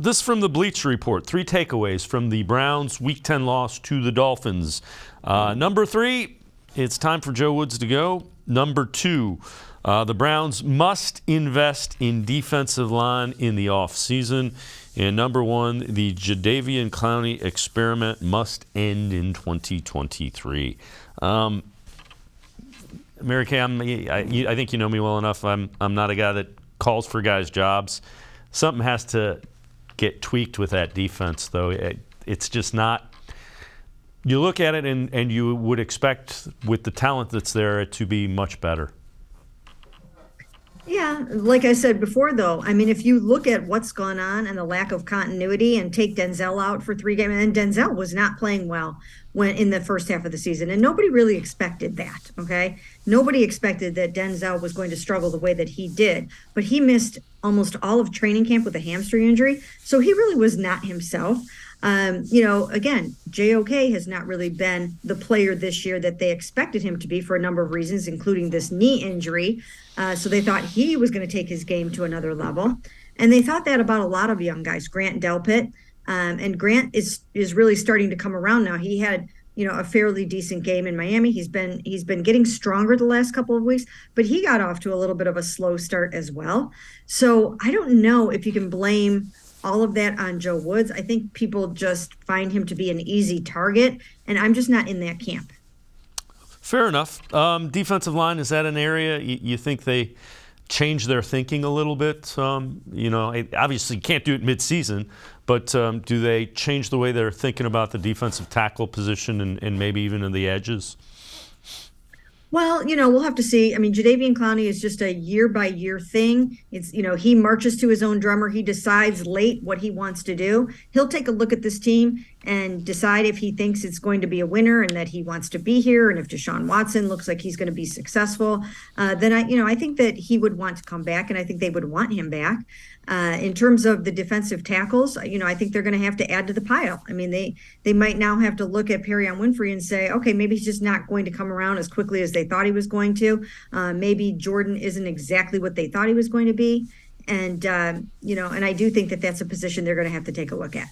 This from the Bleacher Report. 3 takeaways from the Browns' Week 10 loss to the Dolphins. Number 3, it's time for Joe Woods to go. Number 2, the Browns must invest in defensive line in the offseason. And number 1, the Jadeveon Clowney experiment must end in 2023. Mary Kay, I think you know me well enough. I'm not a guy that calls for guys' jobs. Something has to get tweaked with that defense, though. It's just not. You look at it and you would expect, with the talent that's there, it to be much better. Yeah, like I said before, though, I mean, if you look at what's gone on and the lack of continuity and take Denzel out for 3 games, and Denzel was not playing well when in the first half of the season, and nobody really expected that, okay? Nobody expected that Denzel was going to struggle the way that he did, but he missed almost all of training camp with a hamstring injury, so he really was not himself. Again, JOK has not really been the player this year that they expected him to be for a number of reasons, including this knee injury. So they thought he was going to take his game to another level. And they thought that about a lot of young guys, Grant Delpit. And Grant is really starting to come around now. He had, a fairly decent game in Miami. He's been getting stronger the last couple of weeks, but he got off to a little bit of a slow start as well. So I don't know if you can blame all of that on Joe Woods. I think people just find him to be an easy target, and I'm just not in that camp. Fair enough. Defensive line, is that an area you think they change their thinking a little bit? Obviously you can't do it mid-season, but do they change the way they're thinking about the defensive tackle position and maybe even in the edges? Well, we'll have to see. I mean, Jadeveon Clowney is just a year-by-year thing. It's, he marches to his own drummer. He decides late what he wants to do. He'll take a look at this team and decide if he thinks it's going to be a winner and that he wants to be here. And if Deshaun Watson looks like he's going to be successful, then I think that he would want to come back, and I think they would want him back. In terms of the defensive tackles, I think they're going to have to add to the pile. I mean, they might now have to look at Perrion Winfrey and say, okay, maybe he's just not going to come around as quickly as they thought he was going to. Maybe Jordan isn't exactly what they thought he was going to be. And I do think that that's a position they're going to have to take a look at.